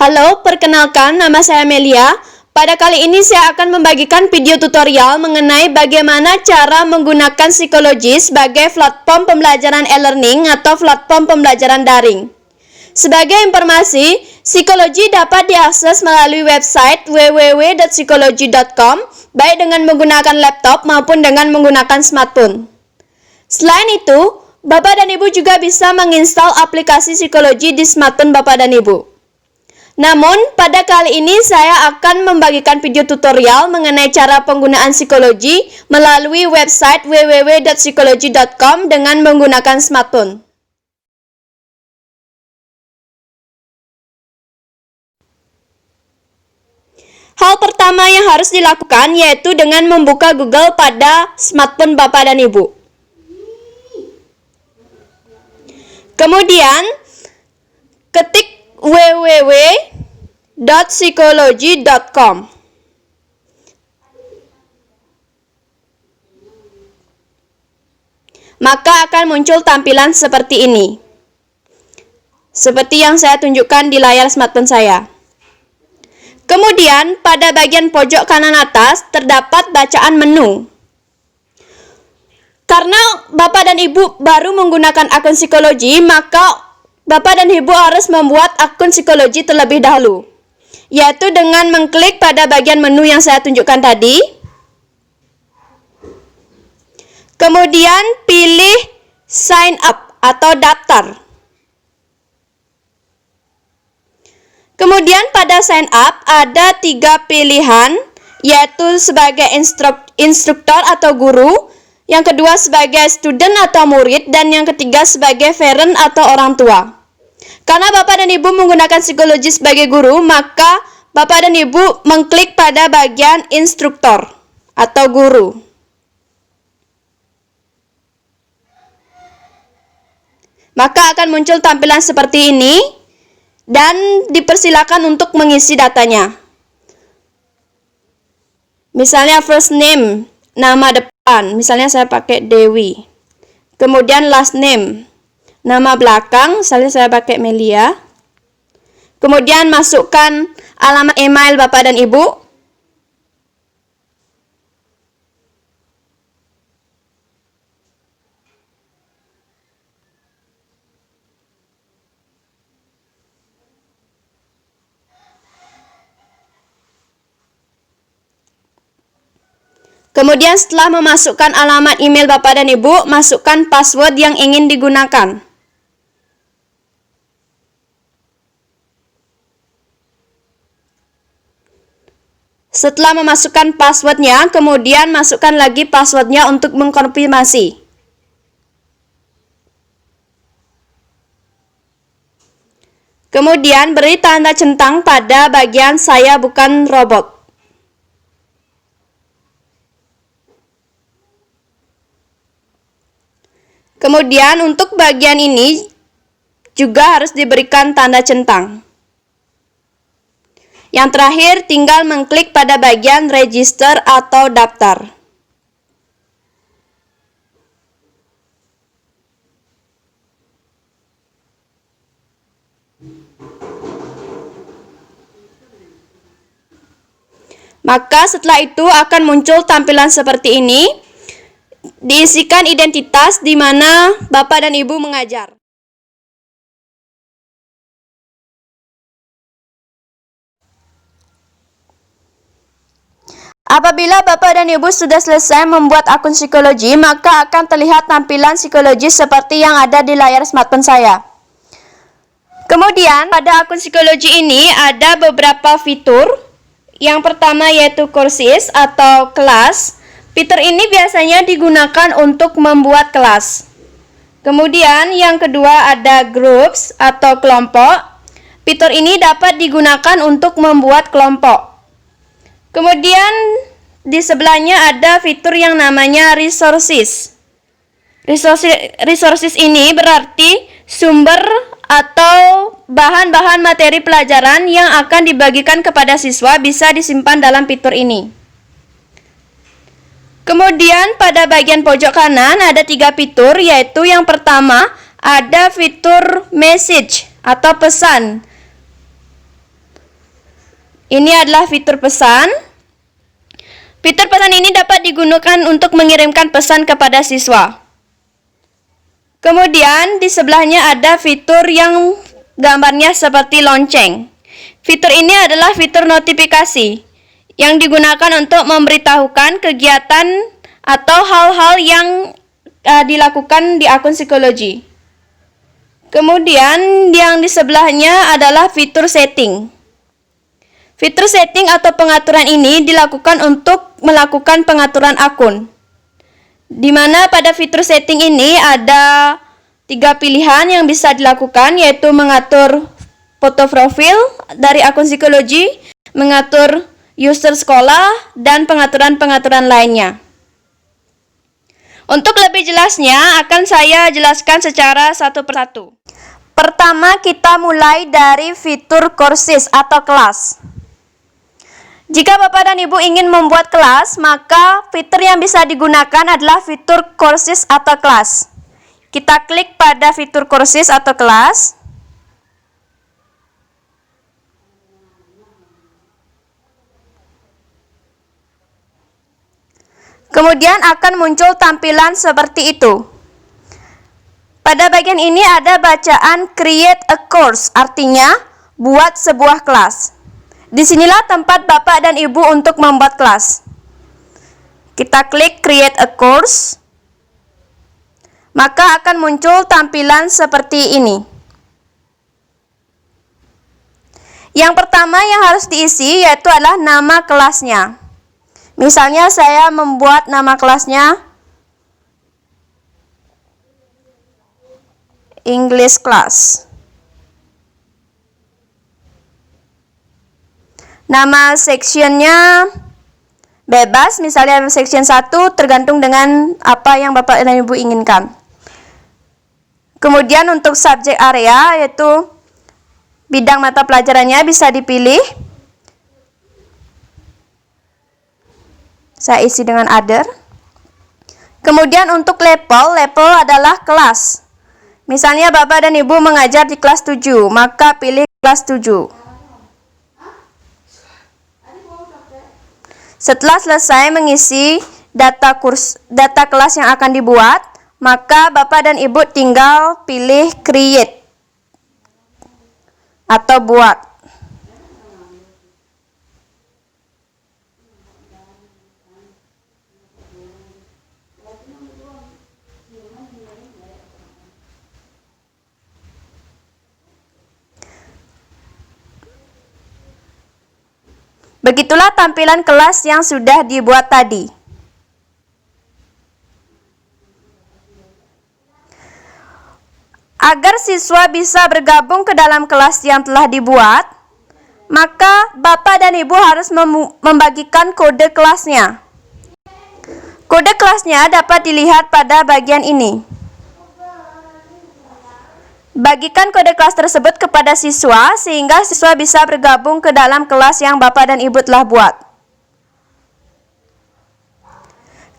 Halo, perkenalkan nama saya Melia. Pada kali ini saya akan membagikan video tutorial mengenai bagaimana cara menggunakan psikologi sebagai platform pembelajaran e-learning atau platform pembelajaran daring. Sebagai informasi, psikologi dapat diakses melalui website www.psikologi.com baik dengan menggunakan laptop maupun dengan menggunakan smartphone. Selain itu, Bapak dan Ibu juga bisa menginstal aplikasi psikologi di smartphone Bapak dan Ibu. Namun, pada kali ini saya akan membagikan video tutorial mengenai cara penggunaan psikologi melalui website www.psikologi.com dengan menggunakan smartphone. Hal pertama yang harus dilakukan yaitu dengan membuka Google pada smartphone Bapak dan Ibu. Kemudian, ketik www.psikologi.com. Maka akan muncul tampilan seperti ini. Seperti yang saya tunjukkan di layar smartphone saya. Kemudian, pada bagian pojok kanan atas terdapat bacaan menu. Karena Bapak dan Ibu baru menggunakan akun psikologi, maka Bapak dan Ibu harus membuat akun psikologi terlebih dahulu, yaitu dengan mengklik pada bagian menu yang saya tunjukkan tadi. Kemudian pilih sign up atau daftar. Kemudian pada sign up ada 3 pilihan, yaitu sebagai instruktur atau guru, yang kedua sebagai student atau murid, dan yang ketiga sebagai parent atau orang tua. Karena Bapak dan Ibu menggunakan psikologi sebagai guru, maka Bapak dan Ibu mengklik pada bagian instruktur atau guru. Maka akan muncul tampilan seperti ini dan dipersilakan untuk mengisi datanya. Misalnya first name, nama depan, misalnya saya pakai Dewi. Kemudian last name, nama belakang, misalnya saya pakai Melia. Kemudian masukkan alamat email Bapak dan Ibu. Kemudian setelah memasukkan alamat email Bapak dan Ibu, masukkan password yang ingin digunakan. Setelah memasukkan passwordnya, kemudian masukkan lagi passwordnya untuk mengkonfirmasi. Kemudian beri tanda centang pada bagian saya bukan robot. Kemudian untuk bagian ini juga harus diberikan tanda centang. Yang terakhir, tinggal mengklik pada bagian register atau daftar. Maka setelah itu akan muncul tampilan seperti ini. Diisikan identitas di mana Bapak dan Ibu mengajar. Apabila Bapak dan Ibu sudah selesai membuat akun psikologi, maka akan terlihat tampilan psikologi seperti yang ada di layar smartphone saya. Kemudian, pada akun psikologi ini ada beberapa fitur. Yang pertama yaitu courses atau kelas. Fitur ini biasanya digunakan untuk membuat kelas. Kemudian yang kedua ada groups atau kelompok. Fitur ini dapat digunakan untuk membuat kelompok. Kemudian di sebelahnya ada fitur yang namanya resources. Resources ini berarti sumber atau bahan-bahan materi pelajaran yang akan dibagikan kepada siswa bisa disimpan dalam fitur ini. Kemudian pada bagian pojok kanan ada 3 fitur, yaitu yang pertama ada fitur message atau pesan. Ini adalah fitur pesan. Fitur pesan ini dapat digunakan untuk mengirimkan pesan kepada siswa. Kemudian di sebelahnya ada fitur yang gambarnya seperti lonceng. Fitur ini adalah fitur notifikasi yang digunakan untuk memberitahukan kegiatan atau hal-hal yang dilakukan di akun psikologi. Kemudian yang di sebelahnya adalah fitur setting. Fitur setting atau pengaturan ini dilakukan untuk melakukan pengaturan akun. Di mana pada fitur setting ini ada 3 pilihan yang bisa dilakukan, yaitu mengatur foto profil dari akun psikologi, mengatur user sekolah, dan pengaturan-pengaturan lainnya. Untuk lebih jelasnya akan saya jelaskan secara satu persatu. Pertama, kita mulai dari fitur courses atau kelas. Jika Bapak dan Ibu ingin membuat kelas, maka fitur yang bisa digunakan adalah fitur courses atau kelas. Kita klik pada fitur courses atau kelas. Kemudian akan muncul tampilan seperti itu. Pada bagian ini ada bacaan create a course, artinya buat sebuah kelas. Disinilah tempat Bapak dan Ibu untuk membuat kelas. Kita klik create a course, maka akan muncul tampilan seperti ini. Yang pertama yang harus diisi yaitu adalah nama kelasnya. Misalnya saya membuat nama kelasnya English Class. Nama sectionnya bebas, misalnya section 1 tergantung dengan apa yang Bapak dan Ibu inginkan. Kemudian untuk subjek area yaitu bidang mata pelajarannya bisa dipilih. Saya isi dengan other. Kemudian untuk level adalah kelas. Misalnya Bapak dan Ibu mengajar di kelas 7, maka pilih kelas 7. Setelah selesai mengisi data kelas yang akan dibuat, maka Bapak dan Ibu tinggal pilih create atau buat. Begitulah tampilan kelas yang sudah dibuat tadi. Agar siswa bisa bergabung ke dalam kelas yang telah dibuat, maka Bapak dan Ibu harus membagikan kode kelasnya. Kode kelasnya dapat dilihat pada bagian ini. Bagikan kode kelas tersebut kepada siswa sehingga siswa bisa bergabung ke dalam kelas yang Bapak dan Ibu telah buat.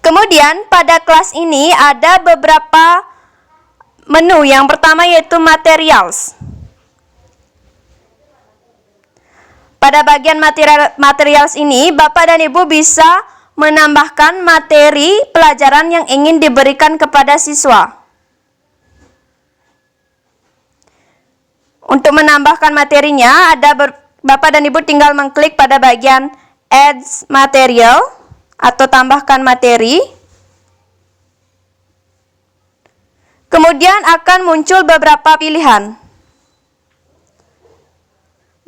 Kemudian pada kelas ini ada beberapa menu. Yang pertama yaitu materials. Pada bagian materials ini Bapak dan Ibu bisa menambahkan materi pelajaran yang ingin diberikan kepada siswa. Untuk menambahkan materinya, Bapak dan Ibu tinggal mengklik pada bagian Add Material atau tambahkan materi. Kemudian akan muncul beberapa pilihan.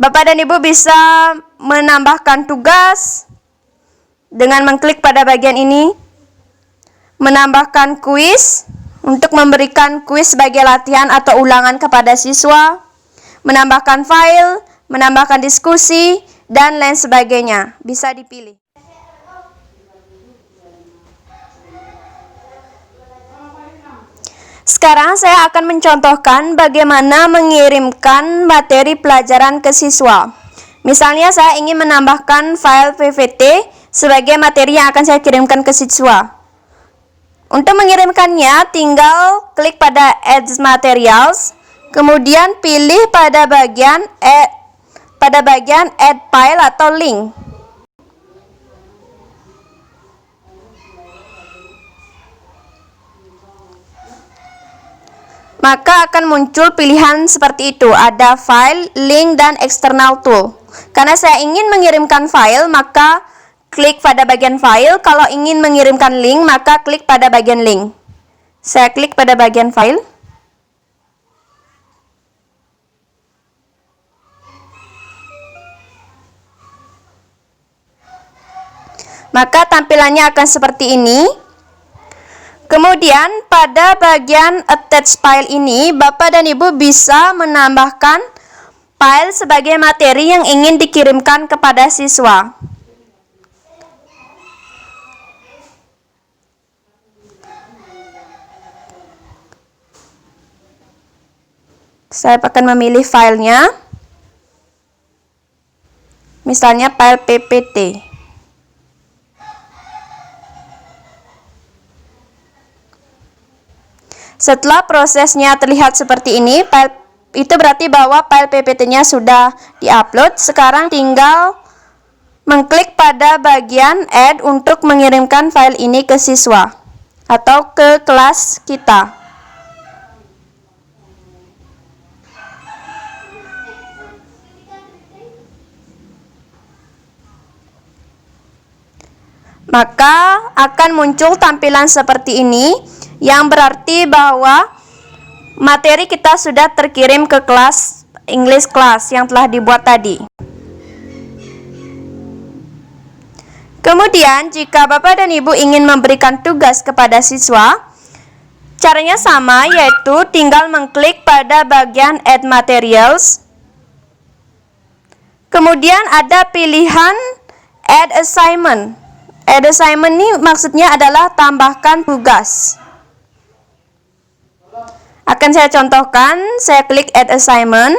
Bapak dan Ibu bisa menambahkan tugas dengan mengklik pada bagian ini. Menambahkan kuis untuk memberikan kuis sebagai latihan atau ulangan kepada siswa. Menambahkan file, menambahkan diskusi, dan lain sebagainya. Bisa dipilih. Sekarang saya akan mencontohkan bagaimana mengirimkan materi pelajaran ke siswa. Misalnya saya ingin menambahkan file PPT sebagai materi yang akan saya kirimkan ke siswa. Untuk mengirimkannya, tinggal klik pada Add Materials. Kemudian pilih pada bagian pada bagian add file atau link. Maka akan muncul pilihan seperti itu, ada file, link, dan external tool. Karena saya ingin mengirimkan file, maka klik pada bagian file. Kalau ingin mengirimkan link, maka klik pada bagian link. Saya klik pada bagian file. Maka tampilannya akan seperti ini. Kemudian pada bagian attach file ini, Bapak dan Ibu bisa menambahkan file sebagai materi yang ingin dikirimkan kepada siswa. Saya akan memilih filenya, misalnya file PPT. Setelah prosesnya terlihat seperti ini, itu berarti bahwa file PPT-nya sudah diupload. Sekarang tinggal mengklik pada bagian add untuk mengirimkan file ini ke siswa atau ke kelas kita. Maka akan muncul tampilan seperti ini, yang berarti bahwa materi kita sudah terkirim ke kelas English class yang telah dibuat tadi. Kemudian jika Bapak dan Ibu ingin memberikan tugas kepada siswa, caranya sama, yaitu tinggal mengklik pada bagian add materials. Kemudian ada pilihan add assignment. Add assignment ini maksudnya adalah tambahkan tugas. Akan saya contohkan, saya klik add assignment.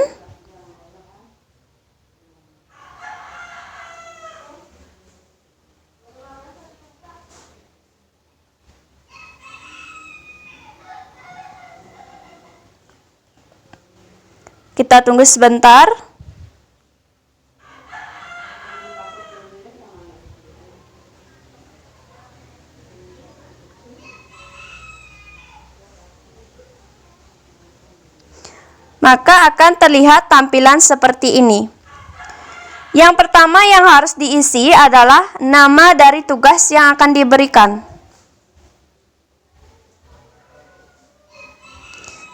Kita tunggu sebentar. Maka akan terlihat tampilan seperti ini. Yang pertama yang harus diisi adalah nama dari tugas yang akan diberikan.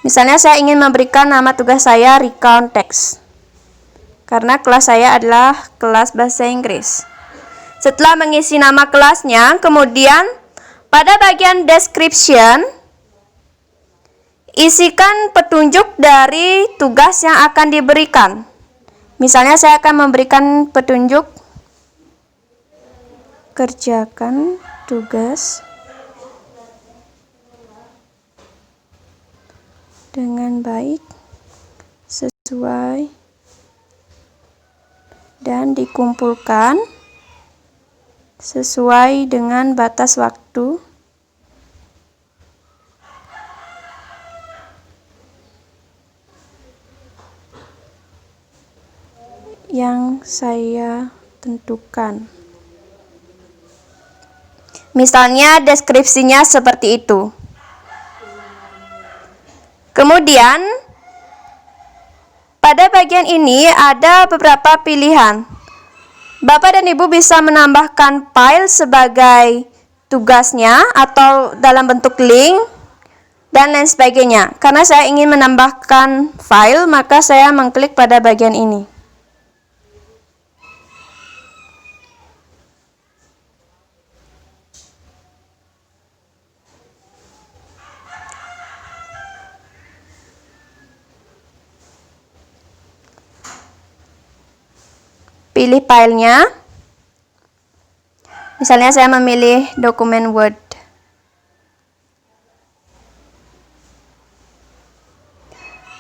Misalnya saya ingin memberikan nama tugas saya recount text, karena kelas saya adalah kelas bahasa Inggris. Setelah mengisi nama kelasnya, kemudian pada bagian description, isikan petunjuk dari tugas yang akan diberikan. Misalnya saya akan memberikan petunjuk, kerjakan tugas dengan baik, sesuai, dan dikumpulkan sesuai dengan batas waktu yang saya tentukan. Misalnya deskripsinya seperti itu. Kemudian pada bagian ini ada beberapa pilihan. Bapak dan Ibu bisa menambahkan file sebagai tugasnya atau dalam bentuk link dan lain sebagainya. Karena saya ingin menambahkan file, maka saya mengklik pada bagian ini. Pilih filenya. Misalnya saya memilih dokumen Word.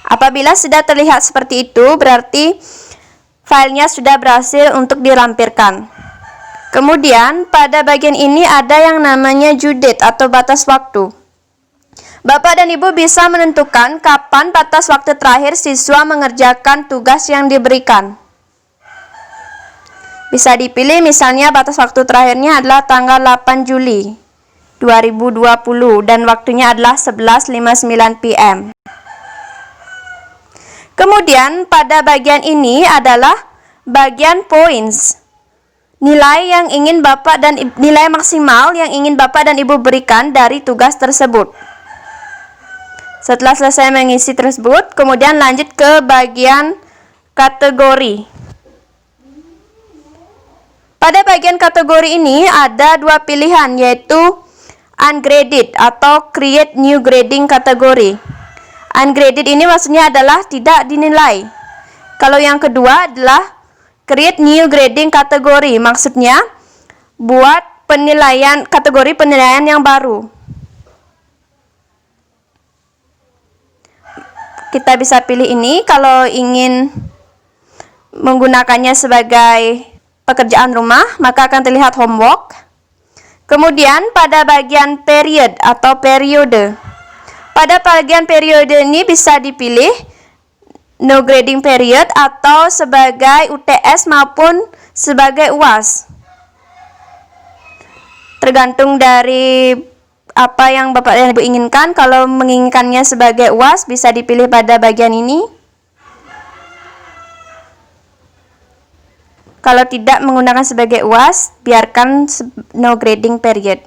Apabila sudah terlihat seperti itu, berarti filenya sudah berhasil untuk dilampirkan. Kemudian pada bagian ini ada yang namanya due date atau batas waktu. Bapak dan Ibu bisa menentukan kapan batas waktu terakhir siswa mengerjakan tugas yang diberikan. Bisa dipilih misalnya batas waktu terakhirnya adalah tanggal 8 Juli 2020 dan waktunya adalah 11.59 PM. Kemudian pada bagian ini adalah bagian points. Nilai yang ingin Bapak dan nilai maksimal yang ingin Bapak dan Ibu berikan dari tugas tersebut. Setelah selesai mengisi tersebut, kemudian lanjut ke bagian kategori. Pada bagian kategori ini ada dua pilihan, yaitu ungraded atau create new grading kategori. Ungraded ini maksudnya adalah tidak dinilai. Kalau yang kedua adalah create new grading kategori, maksudnya buat penilaian kategori penilaian yang baru. Kita bisa pilih ini kalau ingin menggunakannya sebagai pekerjaan rumah, maka akan terlihat homework. Kemudian pada bagian period atau periode. Pada bagian periode ini bisa dipilih no grading period atau sebagai UTS maupun sebagai UAS. Tergantung dari apa yang Bapak dan Ibu inginkan. Kalau menginginkannya sebagai UAS bisa dipilih pada bagian ini. Kalau tidak menggunakan sebagai UAS, biarkan no grading period.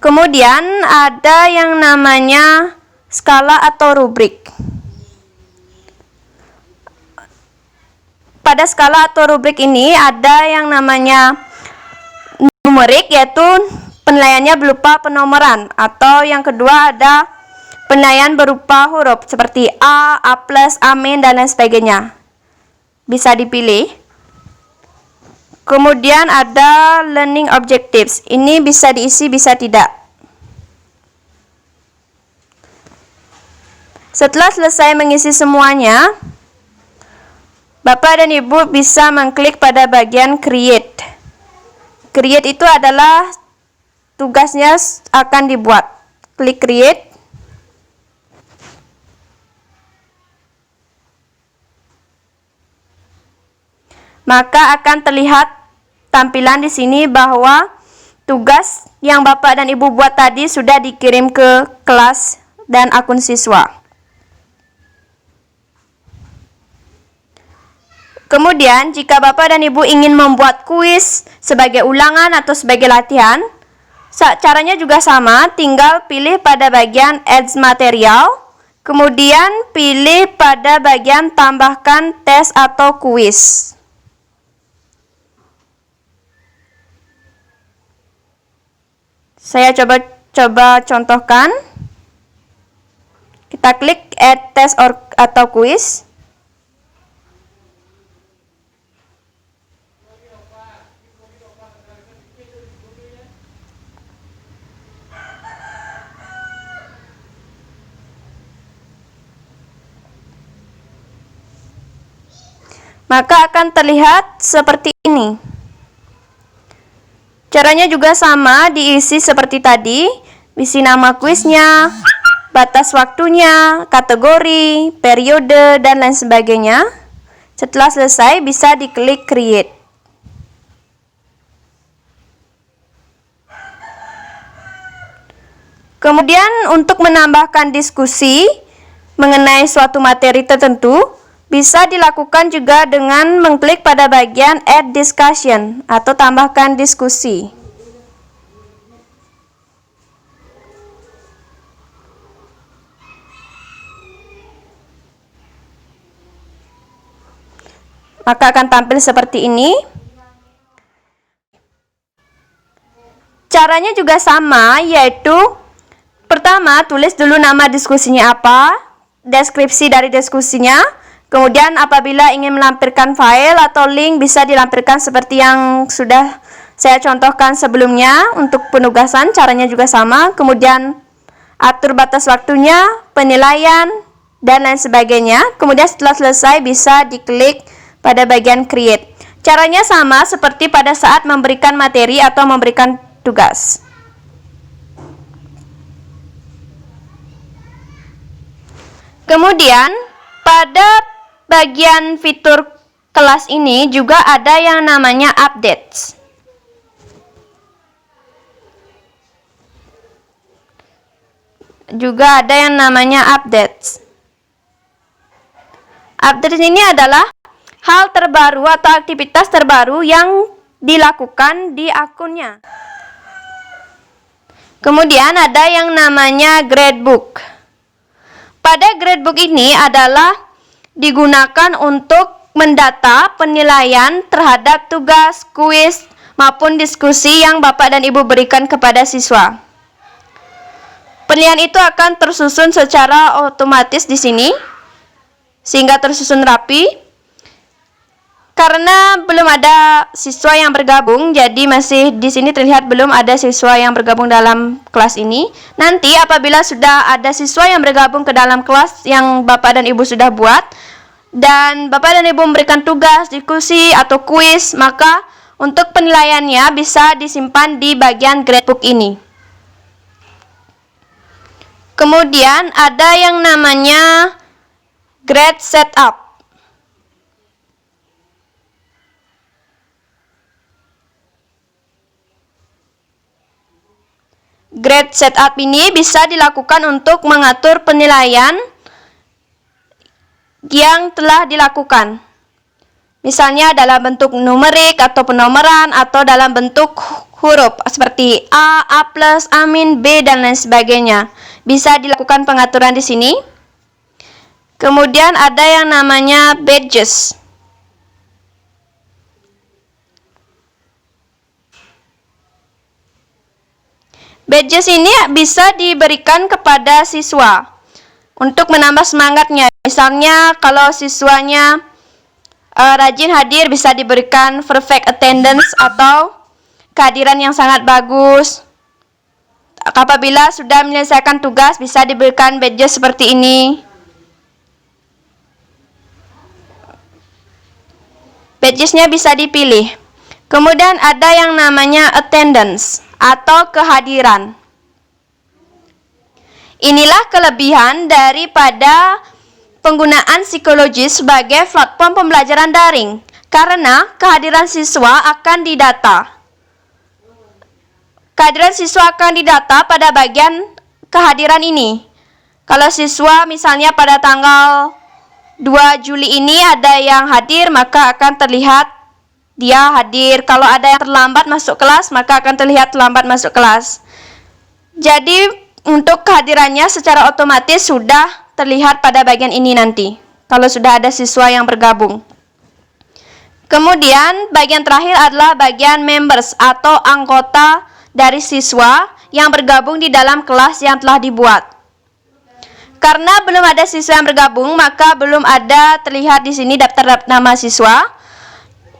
Kemudian ada yang namanya skala atau rubrik. Pada skala atau rubrik ini ada yang namanya numerik, yaitu penilaiannya berupa penomoran, atau yang kedua ada penilaian berupa huruf seperti A, A+, A-, dan lain sebagainya. Bisa dipilih. Kemudian ada learning objectives. Ini bisa diisi, bisa tidak. Setelah selesai mengisi semuanya, Bapak dan Ibu bisa mengklik pada bagian create. Create itu adalah tugasnya akan dibuat. Klik create. Maka akan terlihat tampilan di sini bahwa tugas yang Bapak dan Ibu buat tadi sudah dikirim ke kelas dan akun siswa. Kemudian, jika Bapak dan Ibu ingin membuat kuis sebagai ulangan atau sebagai latihan, caranya juga sama, tinggal pilih pada bagian Add Material, kemudian pilih pada bagian Tambahkan tes atau kuis. Saya coba contohkan. Kita klik Add Test atau Quiz. Maka akan terlihat seperti ini. Caranya juga sama, diisi seperti tadi, isi nama kuisnya, batas waktunya, kategori, periode, dan lain sebagainya. Setelah selesai, bisa diklik create. Kemudian untuk menambahkan diskusi mengenai suatu materi tertentu, bisa dilakukan juga dengan mengklik pada bagian Add Discussion atau tambahkan diskusi. Maka akan tampil seperti ini. Caranya juga sama, yaitu pertama tulis dulu nama diskusinya apa, deskripsi dari diskusinya. Kemudian apabila ingin melampirkan file atau link, bisa dilampirkan seperti yang sudah saya contohkan sebelumnya. Untuk penugasan caranya juga sama. Kemudian atur batas waktunya, penilaian, dan lain sebagainya. Kemudian setelah selesai bisa diklik pada bagian create. Caranya sama seperti pada saat memberikan materi atau memberikan tugas. Kemudian pada bagian fitur kelas ini juga ada yang namanya updates. Juga ada yang namanya updates. Updates ini adalah hal terbaru atau aktivitas terbaru yang dilakukan di akunnya. Kemudian ada yang namanya gradebook. Pada gradebook ini adalah digunakan untuk mendata penilaian terhadap tugas, kuis, maupun diskusi yang Bapak dan Ibu berikan kepada siswa. Penilaian itu akan tersusun secara otomatis di sini, sehingga tersusun rapi. Karena belum ada siswa yang bergabung, jadi masih di sini terlihat belum ada siswa yang bergabung dalam kelas ini. Nanti apabila sudah ada siswa yang bergabung ke dalam kelas yang Bapak dan Ibu sudah buat, dan Bapak dan Ibu memberikan tugas, diskusi, atau kuis, maka untuk penilaiannya bisa disimpan di bagian gradebook ini. Kemudian ada yang namanya grade setup. Grade setup ini bisa dilakukan untuk mengatur penilaian yang telah dilakukan. Misalnya dalam bentuk numerik atau penomoran, atau dalam bentuk huruf seperti A, A+, A-, B, dan lain sebagainya. Bisa dilakukan pengaturan di sini. Kemudian ada yang namanya badges. Badges ini bisa diberikan kepada siswa untuk menambah semangatnya. Misalnya kalau siswanya rajin hadir, bisa diberikan perfect attendance atau kehadiran yang sangat bagus. Apabila sudah menyelesaikan tugas, bisa diberikan badges seperti ini. Badgesnya bisa dipilih. Kemudian ada yang namanya attendance atau kehadiran. Inilah kelebihan daripada penggunaan psikologi sebagai platform pembelajaran daring, karena kehadiran siswa akan didata. Kehadiran siswa akan didata pada bagian kehadiran ini. Kalau siswa misalnya pada tanggal 2 Juli ini ada yang hadir, maka akan terlihat dia hadir. Kalau ada yang terlambat masuk kelas, maka akan terlihat terlambat masuk kelas. Jadi untuk kehadirannya secara otomatis sudah terlihat pada bagian ini nanti, kalau sudah ada siswa yang bergabung. Kemudian bagian terakhir adalah bagian members atau anggota dari siswa yang bergabung di dalam kelas yang telah dibuat. Karena belum ada siswa yang bergabung, maka belum ada terlihat di sini daftar nama siswa.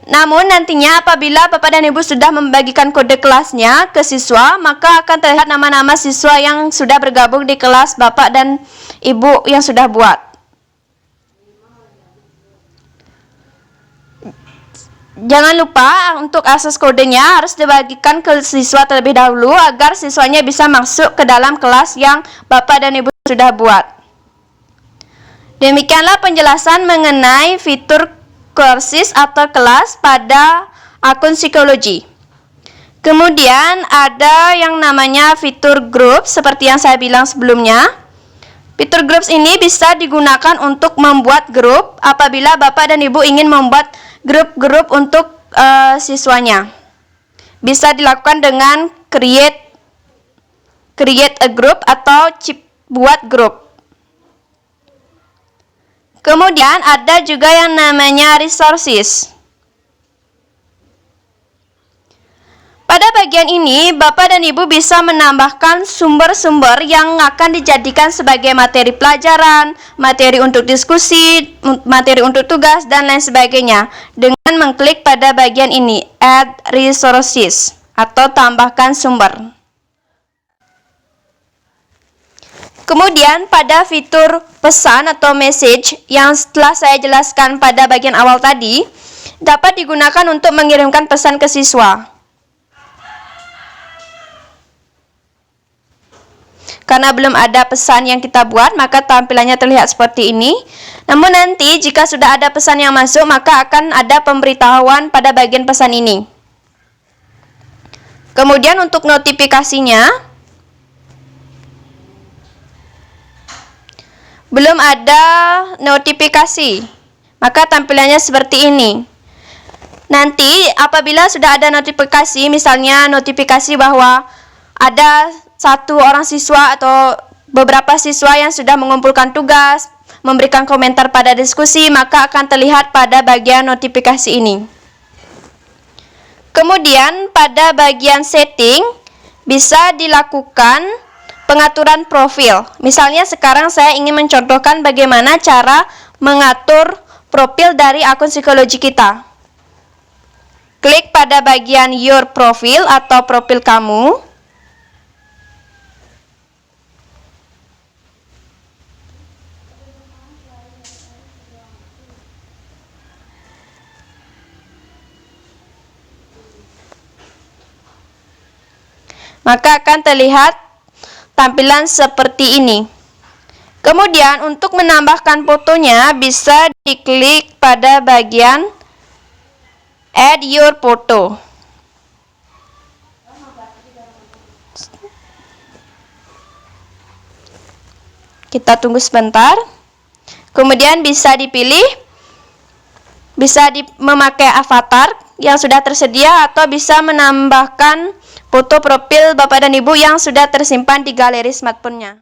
Namun nantinya apabila Bapak dan Ibu sudah membagikan kode kelasnya ke siswa, maka akan terlihat nama-nama siswa yang sudah bergabung di kelas Bapak dan Ibu yang sudah buat. Jangan lupa untuk akses kodenya harus dibagikan ke siswa terlebih dahulu agar siswanya bisa masuk ke dalam kelas yang Bapak dan Ibu sudah buat. Demikianlah penjelasan mengenai fitur courses atau kelas pada akun psikologi. Kemudian ada yang namanya fitur group seperti yang saya bilang sebelumnya. Fitur groups ini bisa digunakan untuk membuat grup apabila Bapak dan Ibu ingin membuat grup-grup untuk siswanya. Bisa dilakukan dengan create a group atau buat grup. Kemudian ada juga yang namanya resources. Pada bagian ini, Bapak dan Ibu bisa menambahkan sumber-sumber yang akan dijadikan sebagai materi pelajaran, materi untuk diskusi, materi untuk tugas, dan lain sebagainya. Dengan mengklik pada bagian ini, Add Resources, atau tambahkan sumber. Kemudian pada fitur pesan atau message yang setelah saya jelaskan pada bagian awal tadi, dapat digunakan untuk mengirimkan pesan ke siswa. Karena belum ada pesan yang kita buat, maka tampilannya terlihat seperti ini. Namun nanti jika sudah ada pesan yang masuk, maka akan ada pemberitahuan pada bagian pesan ini. Kemudian untuk notifikasinya, belum ada notifikasi, maka tampilannya seperti ini. Nanti apabila sudah ada notifikasi, misalnya notifikasi bahwa ada satu orang siswa atau beberapa siswa yang sudah mengumpulkan tugas, memberikan komentar pada diskusi, maka akan terlihat pada bagian notifikasi ini. Kemudian pada bagian setting bisa dilakukan pengaturan profil. Misalnya sekarang saya ingin mencontohkan bagaimana cara mengatur profil dari akun psikologi kita. Klik pada bagian Your Profile atau profil kamu. Maka akan terlihat tampilan seperti ini. Kemudian untuk menambahkan fotonya bisa diklik pada bagian Add Your Photo. Kita tunggu sebentar. Kemudian bisa dipilih, bisa memakai avatar yang sudah tersedia atau bisa menambahkan foto profil Bapak dan Ibu yang sudah tersimpan di galeri smartphone-nya.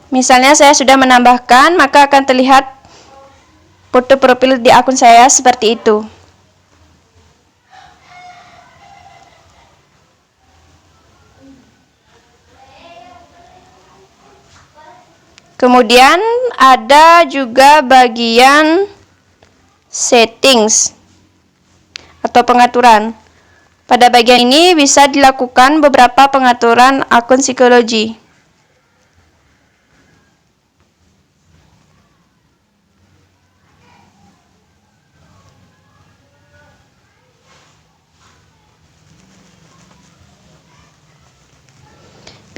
Misalnya saya sudah menambahkan, maka akan terlihat foto profil di akun saya seperti itu. Kemudian ada juga bagian settings atau pengaturan. Pada bagian ini bisa dilakukan beberapa pengaturan akun psikologi.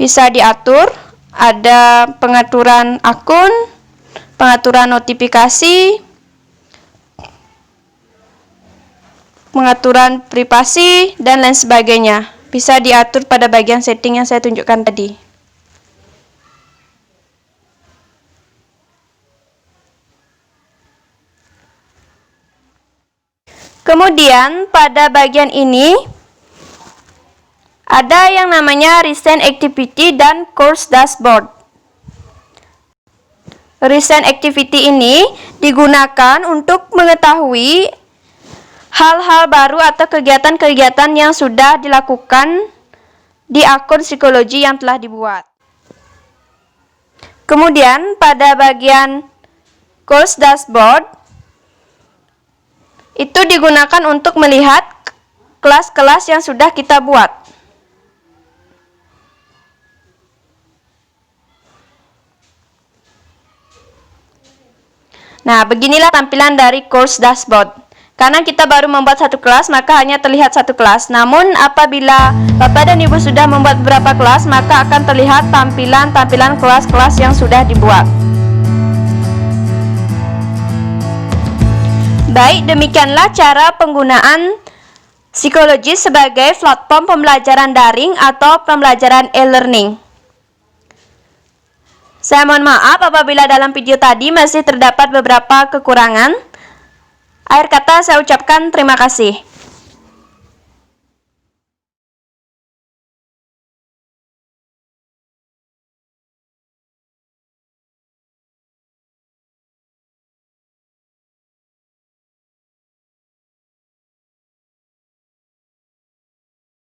Bisa diatur, ada pengaturan akun, pengaturan notifikasi, pengaturan privasi, dan lain sebagainya. Bisa diatur pada bagian setting yang saya tunjukkan tadi. Kemudian pada bagian ini ada yang namanya Recent Activity dan Course Dashboard. Recent Activity ini digunakan untuk mengetahui hal-hal baru atau kegiatan-kegiatan yang sudah dilakukan di akun psikologi yang telah dibuat. Kemudian pada bagian Course Dashboard itu digunakan untuk melihat kelas-kelas yang sudah kita buat. Nah, beginilah tampilan dari Course Dashboard. Karena kita baru membuat satu kelas, maka hanya terlihat satu kelas. Namun apabila Bapak dan Ibu sudah membuat beberapa kelas, maka akan terlihat tampilan kelas-kelas yang sudah dibuat. Baik, demikianlah cara penggunaan psikologi sebagai platform pembelajaran daring atau pembelajaran e-learning. Saya mohon maaf apabila dalam video tadi masih terdapat beberapa kekurangan. Akhir kata saya ucapkan terima kasih.